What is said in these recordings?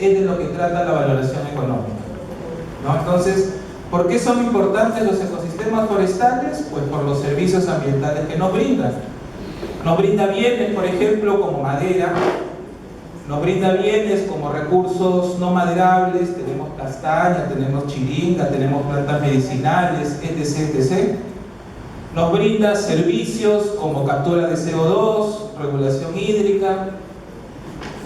es de lo que trata la valoración económica, ¿no? Entonces, ¿por qué son importantes los ecosistemas forestales? Pues por los servicios ambientales que nos brindan. Nos brinda bienes, por ejemplo, como madera, nos brinda bienes como recursos no maderables, tenemos castaña, tenemos chiringa, tenemos plantas medicinales, etc., etc. Nos brinda servicios como captura de CO2, regulación hídrica,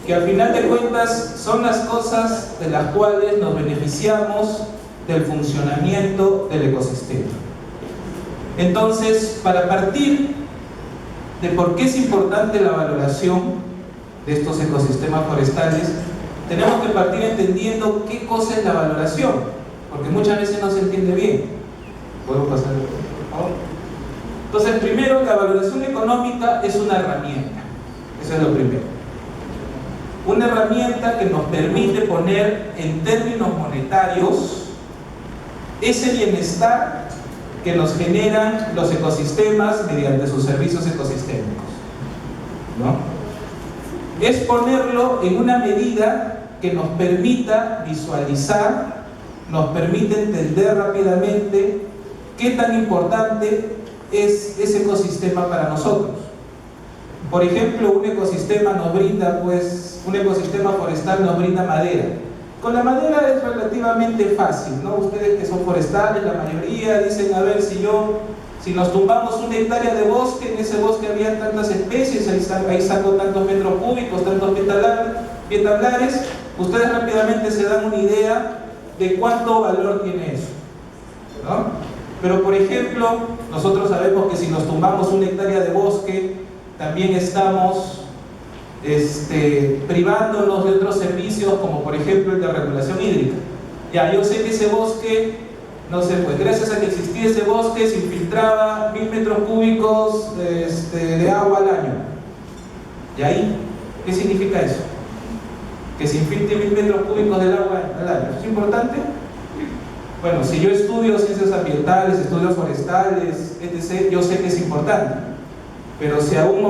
que al final de cuentas son las cosas de las cuales nos beneficiamos del funcionamiento del ecosistema. Entonces, para partir de por qué es importante la valoración de estos ecosistemas forestales, tenemos que partir entendiendo qué cosa es la valoración, porque muchas veces no se entiende bien. ¿Puedo pasar, por favor? Entonces, primero, la valoración económica es una herramienta. Eso es lo primero. Una herramienta que nos permite poner en términos monetarios ese bienestar que nos generan los ecosistemas mediante sus servicios ecosistémicos, ¿no? Es ponerlo en una medida que nos permita visualizar, nos permite entender rápidamente qué tan importante es ese ecosistema para nosotros. Por ejemplo, un ecosistema nos brinda, un ecosistema forestal nos brinda madera. Con la madera es relativamente fácil, ¿no? Ustedes que son forestales, la mayoría dicen, a ver, si nos tumbamos una hectárea de bosque, en ese bosque había tantas especies, ahí saco tantos metros cúbicos, tantos pietalares, ustedes rápidamente se dan una idea de cuánto valor tiene eso, ¿no? Pero por ejemplo, nosotros sabemos que si nos tumbamos una hectárea de bosque, también estamos privándonos de otros servicios, como por ejemplo el de regulación hídrica. Ya, yo sé que ese bosque, no sé, pues gracias a que existía ese bosque se infiltraba 1000 metros cúbicos de agua al año. ¿Y ahí? ¿Qué significa eso? Que se infiltre 1000 metros cúbicos del agua al año. ¿Es importante? Bueno, si yo estudio ciencias ambientales, estudios forestales, etc., yo sé que es importante. Pero si a un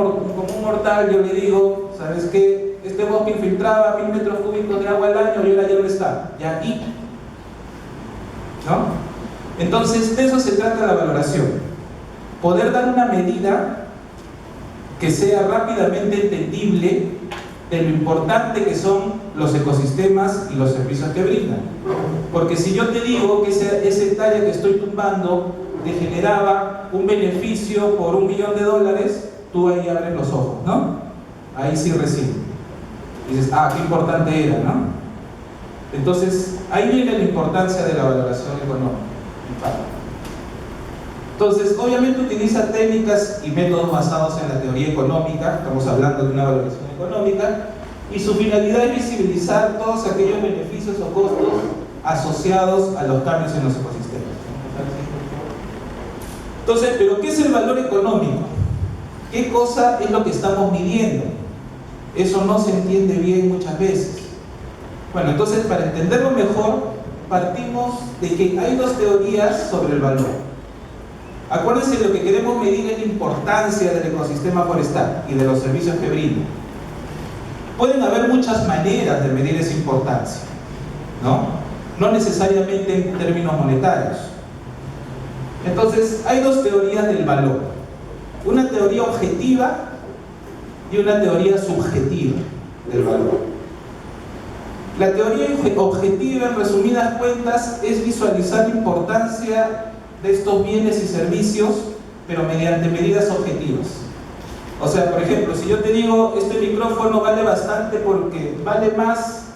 mortal yo le digo, ¿sabes qué? Este bosque infiltraba 1000 metros cúbicos de agua al año y ahora ya no está. ¿Ya? ¿Y? ¿No? Entonces, de eso se trata la valoración. Poder dar una medida que sea rápidamente entendible de lo importante que son los ecosistemas y los servicios que brindan. Porque si yo te digo que esa hectárea que estoy tumbando te generaba un beneficio por $1 millón, tú ahí abres los ojos, ¿no? Ahí sí recibe. Dices, ah, qué importante era, ¿no? Entonces, ahí viene la importancia de la valoración económica. Entonces, obviamente utiliza técnicas y métodos basados en la teoría económica, estamos hablando de una valoración económica, y su finalidad es visibilizar todos aquellos beneficios o costos asociados a los cambios en los ecosistemas. Entonces, ¿pero qué es el valor económico? ¿Qué cosa es lo que estamos midiendo? Eso no se entiende bien muchas veces. Bueno, entonces, para entenderlo mejor, partimos de que hay dos teorías sobre el valor. Acuérdense, lo que queremos medir es la importancia del ecosistema forestal y de los servicios que brinda. Pueden haber muchas maneras de medir esa importancia, ¿no? No necesariamente en términos monetarios. Entonces, hay dos teorías del valor. Una teoría objetiva y una teoría subjetiva del valor. La teoría objetiva, en resumidas cuentas, es visualizar la importancia de estos bienes y servicios, pero mediante medidas objetivas. O sea, por ejemplo, si yo te digo, este micrófono vale bastante porque vale más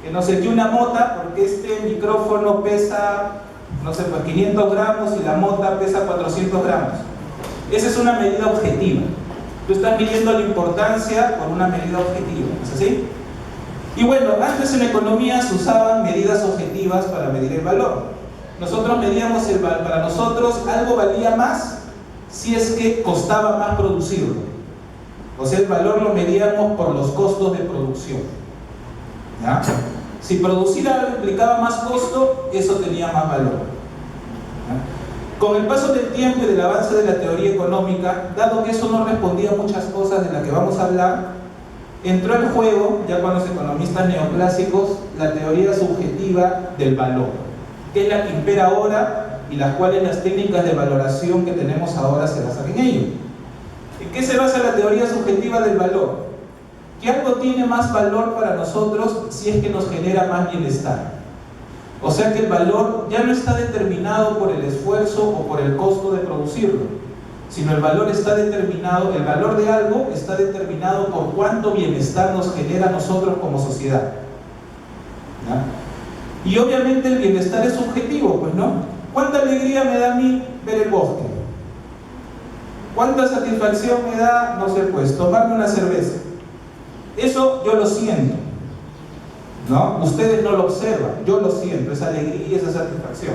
que no sé qué una mota, porque este micrófono pesa, no sé, pues 500 gramos y la mota pesa 400 gramos. Esa es una medida objetiva. Tú estás midiendo la importancia por una medida objetiva, ¿es así? Y bueno, antes en economía se usaban medidas objetivas para medir el valor. Nosotros medíamos para nosotros algo valía más si es que costaba más producirlo. O sea, el valor lo medíamos por los costos de producción, ¿ya? Si producir algo implicaba más costo, eso tenía más valor, ¿ya? Con el paso del tiempo y del avance de la teoría económica, dado que eso no respondía a muchas cosas de las que vamos a hablar, entró en juego, ya con los economistas neoclásicos, la teoría subjetiva del valor, que es la que impera ahora y las cuales las técnicas de valoración que tenemos ahora se basan en ello. ¿En qué se basa la teoría subjetiva del valor? Que algo tiene más valor para nosotros si es que nos genera más bienestar. O sea que el valor ya no está determinado por el esfuerzo o por el costo de producirlo, sino el valor está determinado, el valor de algo está determinado por cuánto bienestar nos genera a nosotros como sociedad. ¿Ya? Y obviamente el bienestar es subjetivo, pues, ¿no? ¿Cuánta alegría me da a mí ver el bosque? ¿Cuánta satisfacción me da, no sé, pues, tomarme una cerveza? Eso yo lo siento, ¿no? Ustedes no lo observan, yo lo siento, esa alegría y esa satisfacción.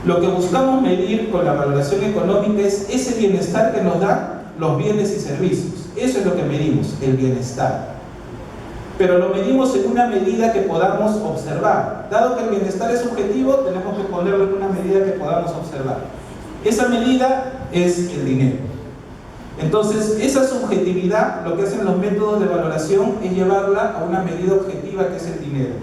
Lo que buscamos medir con la valoración económica es ese bienestar que nos dan los bienes y servicios. Eso es lo que medimos, el bienestar. Pero lo medimos en una medida que podamos observar. Dado que el bienestar es subjetivo, tenemos que ponerlo en una medida que podamos observar. Esa medida es el dinero. Entonces, esa subjetividad, lo que hacen los métodos de valoración es llevarla a una medida objetiva que es el dinero.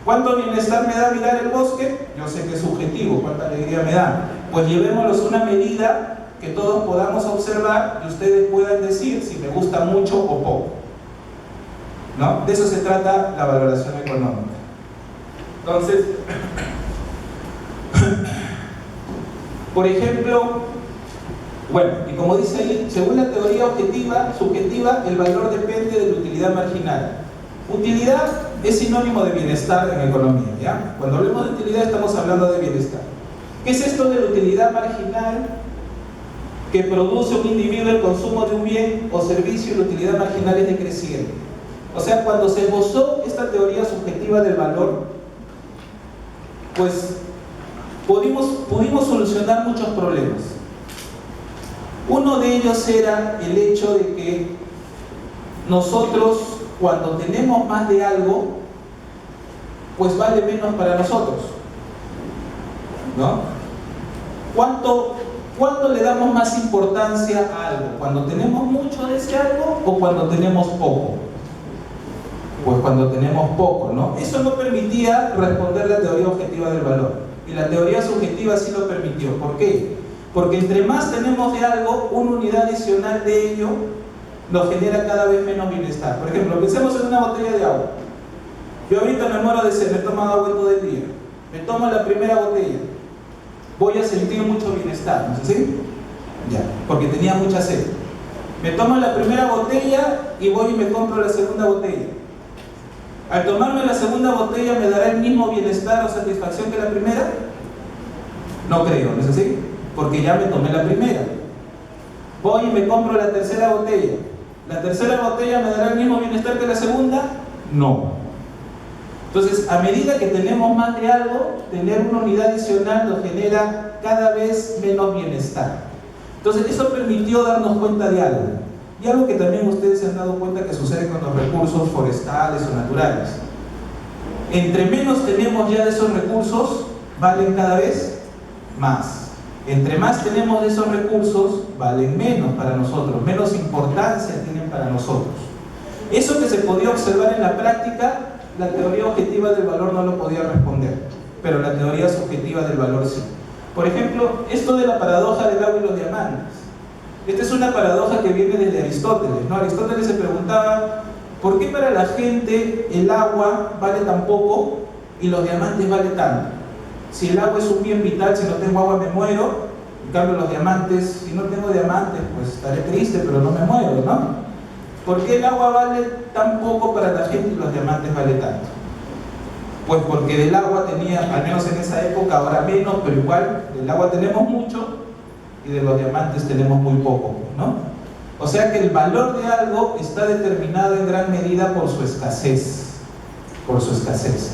¿Cuánto bienestar me da mirar el bosque? Yo sé que es subjetivo. ¿Cuánta alegría me da? Pues llevémoslos a una medida que todos podamos observar y ustedes puedan decir si me gusta mucho o poco, ¿no? De eso se trata la valoración económica. Entonces, por ejemplo, bueno, y como dice ahí, según la teoría objetiva, subjetiva, el valor depende de la utilidad marginal. Utilidad es sinónimo de bienestar en economía, ¿ya? Cuando hablamos de utilidad estamos hablando de bienestar. ¿Qué es esto de la utilidad marginal? Que produce un individuo el consumo de un bien o servicio y la utilidad marginal es decreciente. O sea, cuando se esbozó esta teoría subjetiva del valor, pues pudimos solucionar muchos problemas. Uno de ellos era el hecho de que nosotros, cuando tenemos más de algo, pues vale menos para nosotros, ¿no? ¿Cuándo le damos más importancia a algo? ¿Cuando tenemos mucho de ese algo o cuando tenemos poco? Pues cuando tenemos poco, ¿no? Eso no permitía responder la teoría objetiva del valor. Y la teoría subjetiva sí lo permitió. ¿Por qué? Porque entre más tenemos de algo, una unidad adicional de ello nos genera cada vez menos bienestar. Por ejemplo, pensemos en una botella de agua. Yo ahorita me muero de sed, me he tomado agua todo el día. Me tomo la primera botella. Voy a sentir mucho bienestar, ¿no es así? Ya, porque tenía mucha sed. Me tomo la primera botella y voy y me compro la segunda botella. Al tomarme la segunda botella, ¿me dará el mismo bienestar o satisfacción que la primera? No creo, ¿no es así? Porque ya me tomé la primera. Voy y me compro la tercera botella. ¿La tercera botella me dará el mismo bienestar que la segunda? No. Entonces, a medida que tenemos más de algo, tener una unidad adicional nos genera cada vez menos bienestar. Entonces, eso permitió darnos cuenta de algo. Y algo que también ustedes se han dado cuenta que sucede con los recursos forestales o naturales. Entre menos tenemos ya de esos recursos, valen cada vez más. Entre más tenemos de esos recursos, valen menos para nosotros, menos importancia tienen para nosotros. Eso que se podía observar en la práctica, la teoría objetiva del valor no lo podía responder, pero la teoría subjetiva del valor sí. Por ejemplo, esto de la paradoja del agua y los diamantes. Esta es una paradoja que viene desde Aristóteles, ¿no? Aristóteles se preguntaba, ¿por qué para la gente el agua vale tan poco y los diamantes valen tanto? Si el agua es un bien vital, si no tengo agua me muero. En cambio los diamantes, si no tengo diamantes, pues estaré triste, pero no me muero, ¿no? ¿Por qué el agua vale tan poco para la gente y los diamantes vale tanto? Pues porque del agua tenía, al menos en esa época, ahora menos, pero igual, del agua tenemos mucho y de los diamantes tenemos muy poco, ¿no? O sea que el valor de algo está determinado en gran medida por su escasez, por su escasez.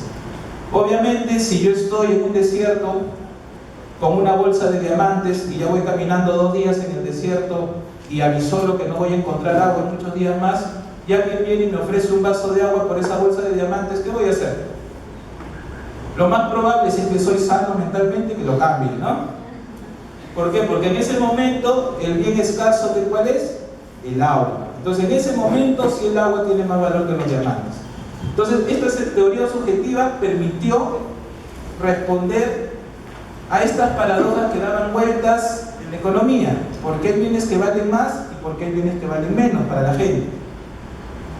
Obviamente, si yo estoy en un desierto con una bolsa de diamantes y ya voy caminando 2 días en el desierto y avisoro que no voy a encontrar agua en muchos días más, y alguien viene y me ofrece un vaso de agua por esa bolsa de diamantes, ¿qué voy a hacer? Lo más probable, si es que soy sano mentalmente, que lo cambie, ¿no? ¿Por qué? Porque en ese momento el bien escaso, ¿cuál es? El agua. Entonces, en ese momento, sí el agua tiene más valor que los diamantes. Entonces, esta teoría subjetiva permitió responder a estas paradojas que daban vueltas en la economía. ¿Por qué hay bienes que valen más y por qué hay bienes que valen menos para la gente?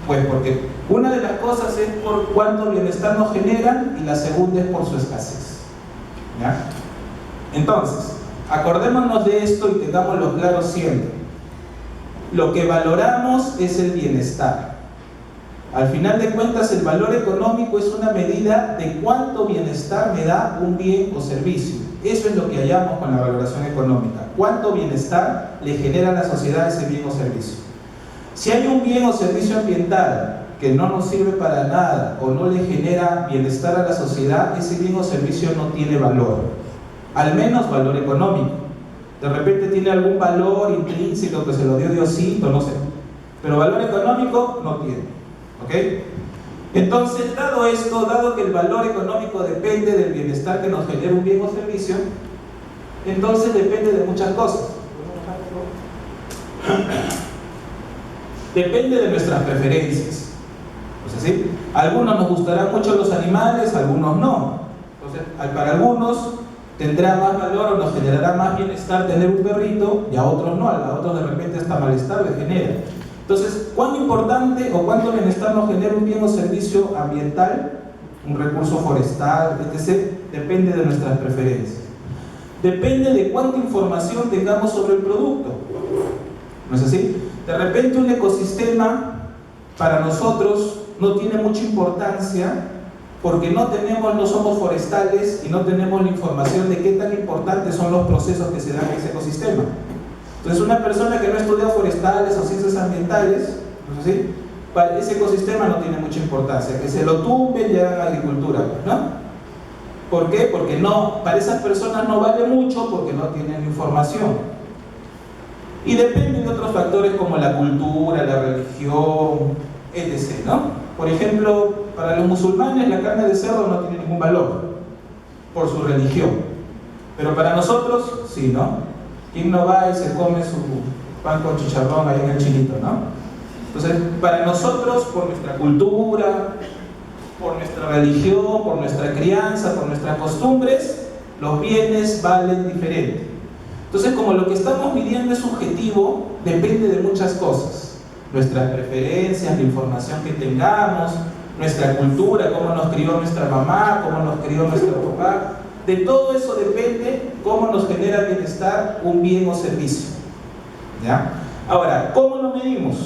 Pues porque una de las cosas es por cuánto bienestar nos generan y la segunda es por su escasez. ¿Ya? Entonces, acordémonos de esto y tengámoslo claro siempre. Lo que valoramos es el bienestar. Al final de cuentas, el valor económico es una medida de cuánto bienestar me da un bien o servicio. Eso es lo que hallamos con la valoración económica. Cuánto bienestar le genera a la sociedad ese bien o servicio. Si hay un bien o servicio ambiental que no nos sirve para nada o no le genera bienestar a la sociedad, ese bien o servicio no tiene valor. Al menos valor económico. De repente tiene algún valor intrínseco que se lo dio Diosito, no sé. Pero valor económico no tiene. ¿Ok? Entonces, dado esto, dado que el valor económico depende del bienestar que nos genera un bien o servicio, entonces depende de muchas cosas. Depende de nuestras preferencias. ¿No es así? A algunos nos gustarán mucho los animales, a algunos no. Entonces, para algunos tendrá más valor o nos generará más bienestar tener un perrito y a otros no, a otros de repente hasta malestar les genera. Entonces, ¿cuánto importante o cuánto bienestar nos genera un bien o servicio ambiental, un recurso forestal, etc.? Depende de nuestras preferencias. Depende de cuánta información tengamos sobre el producto. ¿No es así? De repente un ecosistema para nosotros no tiene mucha importancia porque no somos forestales y no tenemos la información de qué tan importantes son los procesos que se dan en ese ecosistema. Entonces, una persona que no estudia forestales o ciencias ambientales, ¿no es así? Para ese ecosistema no tiene mucha importancia. Que se lo tumben ya en agricultura, ¿no? ¿Por qué? Porque no, para esas personas no vale mucho porque no tienen información. Y depende de otros factores como la cultura, la religión, etc., ¿no? Por ejemplo, para los musulmanes la carne de cerdo no tiene ningún valor por su religión. Pero para nosotros, sí, ¿no? ¿Quién no va y se come su pan con chicharrón ahí en el chinito, ¿no? Entonces, para nosotros, por nuestra cultura, por nuestra religión, por nuestra crianza, por nuestras costumbres, los bienes valen diferente. Entonces, como lo que estamos midiendo es subjetivo, depende de muchas cosas. Nuestras preferencias, la información que tengamos, nuestra cultura, cómo nos crió nuestra mamá, cómo nos crió nuestro papá. De todo eso depende cómo nos genera bienestar un bien o servicio. ¿Ya? Ahora, ¿cómo lo medimos?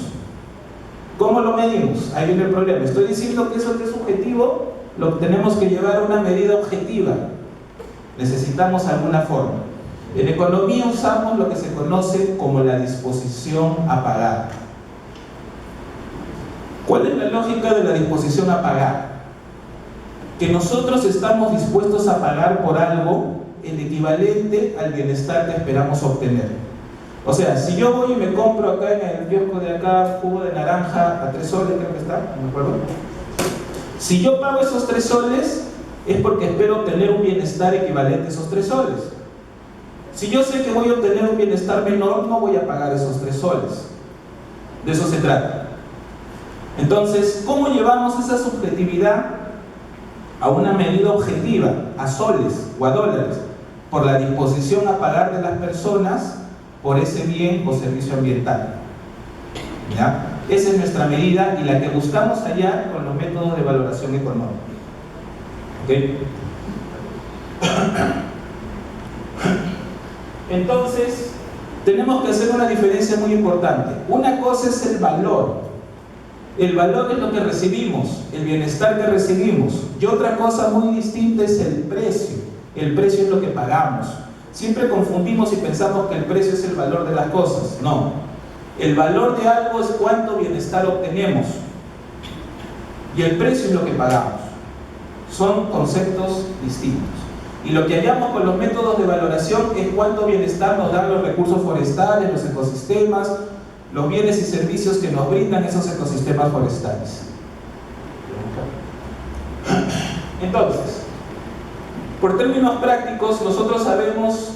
¿Cómo lo medimos? Ahí viene el problema. Estoy diciendo que eso que es subjetivo lo tenemos que llevar a una medida objetiva. Necesitamos alguna forma. En economía usamos lo que se conoce como la disposición a pagar. ¿Cuál es la lógica de la disposición a pagar? Que nosotros estamos dispuestos a pagar por algo el equivalente al bienestar que esperamos obtener. O sea, si yo voy y me compro acá en el kiosco de acá jugo de naranja a 3 soles, creo que está, no me acuerdo. Si yo pago esos 3 soles, es porque espero obtener un bienestar equivalente a esos 3 soles. Si yo sé que voy a obtener un bienestar menor, no voy a pagar esos 3 soles. De eso se trata. Entonces, ¿cómo llevamos esa subjetividad a una medida objetiva, a soles o a dólares? Por la disposición a pagar de las personas por ese bien o servicio ambiental. ¿Ya? Esa es nuestra medida y la que buscamos hallar con los métodos de valoración económica. ¿Okay? Entonces, tenemos que hacer una diferencia muy importante. Una cosa es el valor. El valor es lo que recibimos, el bienestar que recibimos. Y otra cosa muy distinta es el precio. El precio es lo que pagamos. Siempre confundimos y pensamos que el precio es el valor de las cosas. No. El valor de algo es cuánto bienestar obtenemos. Y el precio es lo que pagamos. Son conceptos distintos. Y lo que hallamos con los métodos de valoración es cuánto bienestar nos dan los recursos forestales, los ecosistemas, los bienes y servicios que nos brindan esos ecosistemas forestales. Entonces, por términos prácticos, nosotros sabemos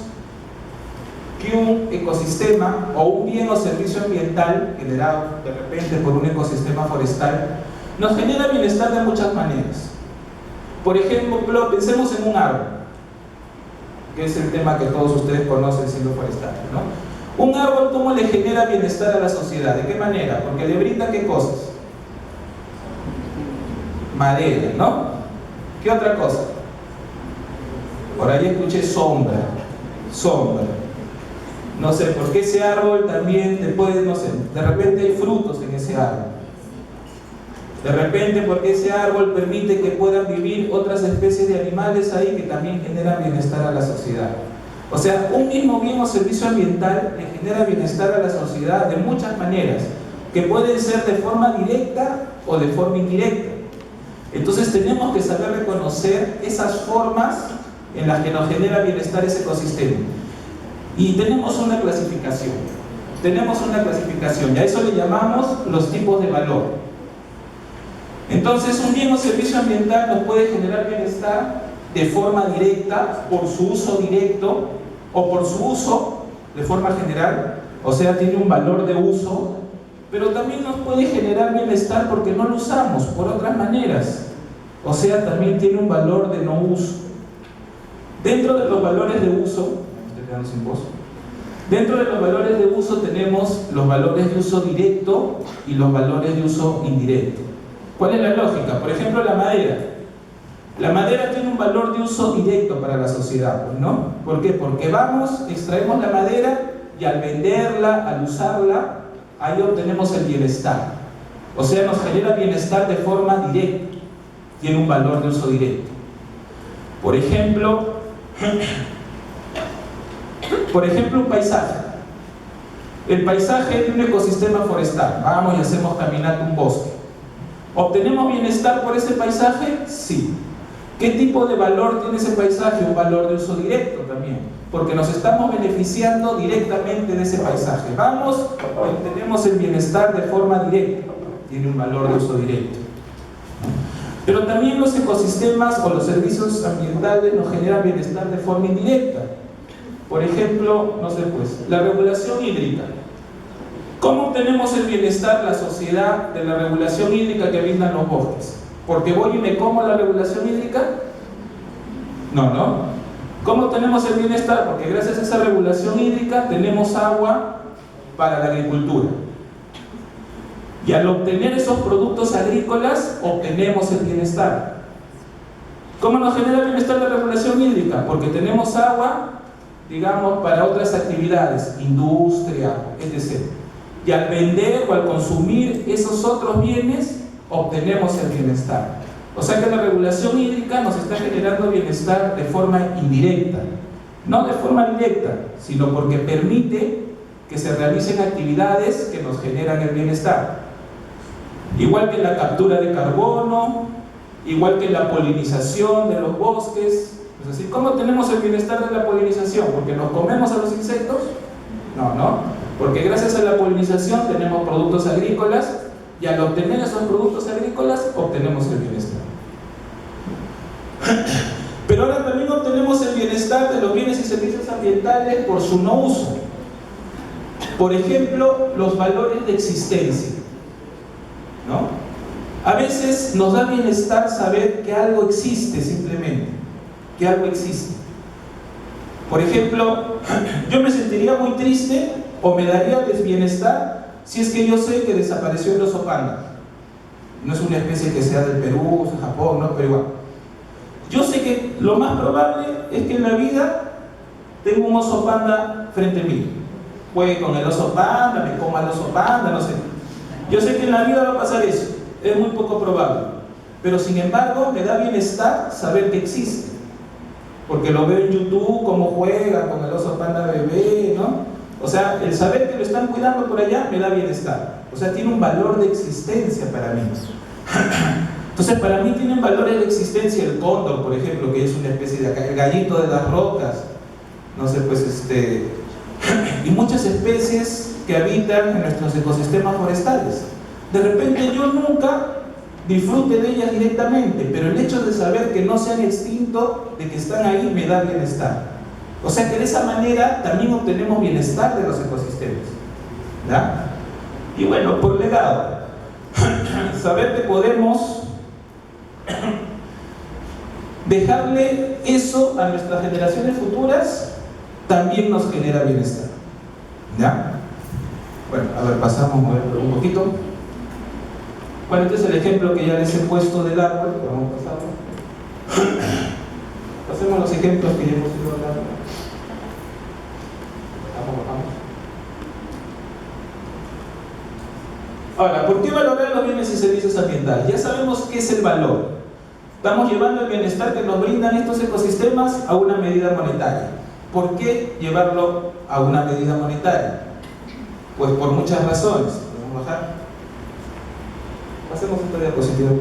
que un ecosistema o un bien o servicio ambiental generado de repente por un ecosistema forestal nos genera bienestar de muchas maneras. Por ejemplo, pensemos en un árbol, que es el tema que todos ustedes conocen siendo forestales, ¿no? Un árbol, ¿cómo le genera bienestar a la sociedad? ¿De qué manera? Porque le brinda ¿qué cosas? Madera, ¿no? ¿Qué otra cosa? Por ahí escuché sombra. No sé, porque ese árbol también te puede, no sé, de repente hay frutos en ese árbol. De repente porque ese árbol permite que puedan vivir otras especies de animales ahí que también generan bienestar a la sociedad. O sea, un mismo bien o servicio ambiental le genera bienestar a la sociedad de muchas maneras, que pueden ser de forma directa o de forma indirecta. Entonces tenemos que saber reconocer esas formas en las que nos genera bienestar ese ecosistema. Y tenemos una clasificación. Y a eso le llamamos los tipos de valor. Entonces, un bien o servicio ambiental nos puede generar bienestar de forma directa, por su uso directo, o por su uso de forma general, o sea, tiene un valor de uso, pero también nos puede generar bienestar porque no lo usamos, por otras maneras, o sea, también tiene un valor de no uso. Dentro de los valores de uso, tenemos los valores de uso directo y los valores de uso indirecto. ¿Cuál es la lógica? Por ejemplo, la madera. La madera tiene un valor de uso directo para la sociedad, ¿no? ¿Por qué? Porque extraemos la madera y al venderla, al usarla, ahí obtenemos el bienestar. O sea, nos genera bienestar de forma directa. Tiene un valor de uso directo. Por ejemplo, un paisaje. El paisaje de un ecosistema forestal. Vamos y hacemos caminata un bosque. ¿Obtenemos bienestar por ese paisaje? Sí. ¿Qué tipo de valor tiene ese paisaje? Un valor de uso directo también, porque nos estamos beneficiando directamente de ese paisaje. Vamos y obtenemos el bienestar de forma directa. Tiene un valor de uso directo. Pero también los ecosistemas o los servicios ambientales nos generan bienestar de forma indirecta. Por ejemplo, la regulación hídrica. ¿Cómo obtenemos el bienestar, la sociedad, de la regulación hídrica que brindan los bosques? ¿Porque voy y me como la regulación hídrica? No. ¿Cómo obtenemos el bienestar? Porque gracias a esa regulación hídrica tenemos agua para la agricultura. Y al obtener esos productos agrícolas, obtenemos el bienestar. ¿Cómo nos genera el bienestar la regulación hídrica? Porque tenemos agua, digamos, para otras actividades, industria, etc. Y al vender o al consumir esos otros bienes, obtenemos el bienestar. O sea que la regulación hídrica nos está generando bienestar de forma indirecta. No de forma directa, sino porque permite que se realicen actividades que nos generan el bienestar. Igual que la captura de carbono, igual que la polinización de los bosques. Es decir, ¿cómo tenemos el bienestar de la polinización? ¿Porque nos comemos a los insectos? No. Porque gracias a la polinización tenemos productos agrícolas y al obtener esos productos agrícolas obtenemos el bienestar. Pero ahora también obtenemos el bienestar de los bienes y servicios ambientales por su no uso. Por ejemplo, los valores de existencia, ¿no? A veces nos da bienestar saber que algo existe simplemente, que algo existe. Por ejemplo, yo me sentiría muy triste o me daría desbienestar si es que yo sé que desapareció el oso panda. No es una especie que sea del Perú, Japón, no, pero igual. Yo sé que lo más probable es que en la vida tengo un oso panda frente a mí. Juegue con el oso panda, me coma el oso panda, no sé. Yo sé que en la vida va a pasar eso, es muy poco probable. Pero sin embargo, me da bienestar saber que existe. Porque lo veo en YouTube, cómo juega con el oso panda bebé, ¿no? O sea, el saber que lo están cuidando por allá me da bienestar. O sea, tiene un valor de existencia para mí. Entonces, para mí tienen valores de existencia el cóndor, por ejemplo, que es una especie de gallito de las rocas. No sé, y muchas especies que habitan en nuestros ecosistemas forestales. De repente yo nunca disfrute de ellas directamente, pero el hecho de saber que no se han extinto, de que están ahí, me da bienestar. O sea que de esa manera también obtenemos bienestar de los ecosistemas, ¿ya? Y bueno, por legado, saber que podemos dejarle eso a nuestras generaciones futuras también nos genera bienestar, ¿ya? Bueno, a ver, pasamos un poquito. Bueno, este es el ejemplo que ya les he puesto del árbol. Vamos a pasarlo. Pasemos los ejemplos que ya hemos ido hablando. Ahora, ¿por qué valorar los bienes y servicios ambientales? Ya sabemos qué es el valor. Estamos llevando el bienestar que nos brindan estos ecosistemas a una medida monetaria. ¿Por qué llevarlo a una medida monetaria? Pues por muchas razones. Vamos a bajar. Pasemos esta diapositiva.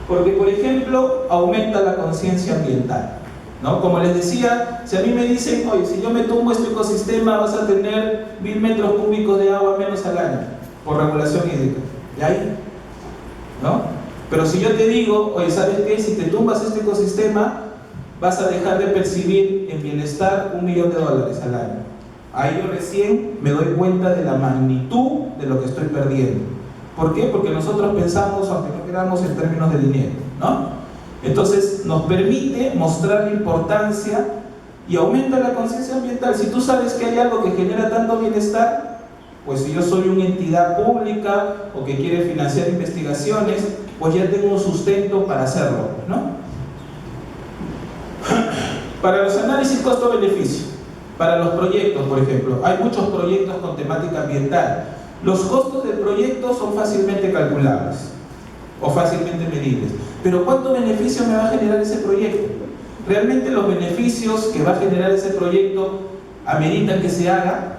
Porque, por ejemplo, aumenta la conciencia ambiental, ¿no? Como les decía, si a mí me dicen, oye, si yo me tumbo este ecosistema vas a tener 1000 metros cúbicos de agua menos al año, por regulación hídrica. ¿Y ahí? ¿No? Pero si yo te digo, oye, ¿sabes qué? Si te tumbas este ecosistema, vas a dejar de percibir en bienestar $1 millón al año. Ahí yo recién me doy cuenta de la magnitud de lo que estoy perdiendo. ¿Por qué? Porque nosotros pensamos, aunque no queramos, en términos de dinero, ¿no? Entonces nos permite mostrar la importancia y aumenta la conciencia ambiental. Si tú sabes que hay algo que genera tanto bienestar, pues si yo soy una entidad pública o que quiere financiar investigaciones, pues ya tengo un sustento para hacerlo, ¿no? Para los análisis costo-beneficio, para los proyectos, por ejemplo, hay muchos proyectos con temática ambiental. Los costos del proyecto son fácilmente calculables o fácilmente medibles. Pero ¿cuánto beneficio me va a generar ese proyecto? ¿Realmente los beneficios que va a generar ese proyecto ameritan que se haga?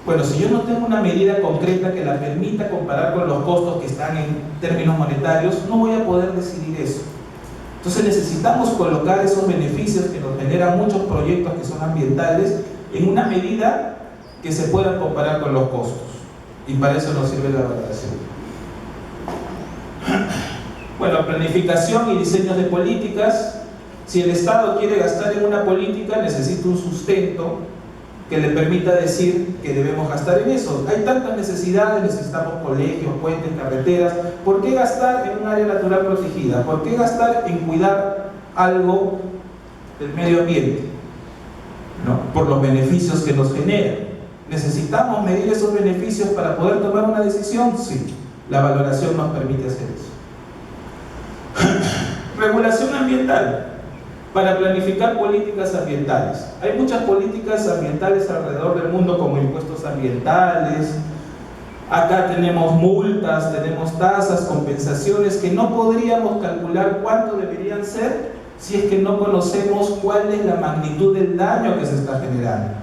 Bueno, si yo no tengo una medida concreta que la permita comparar con los costos que están en términos monetarios, no voy a poder decidir eso. Entonces necesitamos colocar esos beneficios que nos generan muchos proyectos que son ambientales en una medida que se puedan comparar con los costos. Y para eso nos sirve la valoración. Bueno, planificación y diseños de políticas. Si el Estado quiere gastar en una política, necesita un sustento que le permita decir que debemos gastar en eso. Hay tantas necesidades, necesitamos colegios, puentes, carreteras. ¿Por qué gastar en un área natural protegida? ¿Por qué gastar en cuidar algo del medio ambiente? ¿No? Por los beneficios que nos genera. ¿Necesitamos medir esos beneficios para poder tomar una decisión? Sí, la valoración nos permite hacer eso. Regulación ambiental. Para planificar políticas ambientales. Hay muchas políticas ambientales alrededor del mundo, como impuestos ambientales. Acá tenemos multas, tenemos tasas, compensaciones que no podríamos calcular cuánto deberían ser si es que no conocemos cuál es la magnitud del daño que se está generando.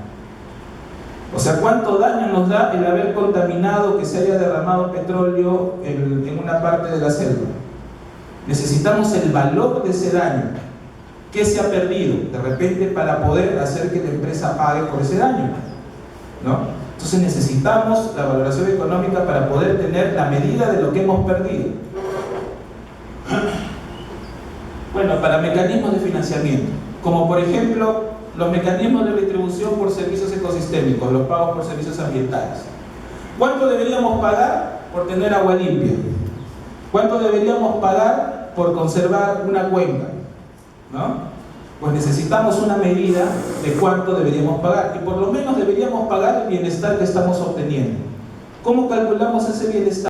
O sea, cuánto daño nos da el haber contaminado, que se haya derramado petróleo en una parte de la selva. Necesitamos el valor de ese daño. ¿Qué se ha perdido? De repente, para poder hacer que la empresa pague por ese daño, ¿no? Entonces necesitamos la valoración económica para poder tener la medida de lo que hemos perdido. Bueno, para mecanismos de financiamiento, como por ejemplo los mecanismos de retribución por servicios ecosistémicos, los pagos por servicios ambientales. ¿Cuánto deberíamos pagar por tener agua limpia? ¿Cuánto deberíamos pagar por conservar una cuenca? ¿No? Pues necesitamos una medida de cuánto deberíamos pagar, y por lo menos deberíamos pagar el bienestar que estamos obteniendo. ¿Cómo calculamos ese bienestar?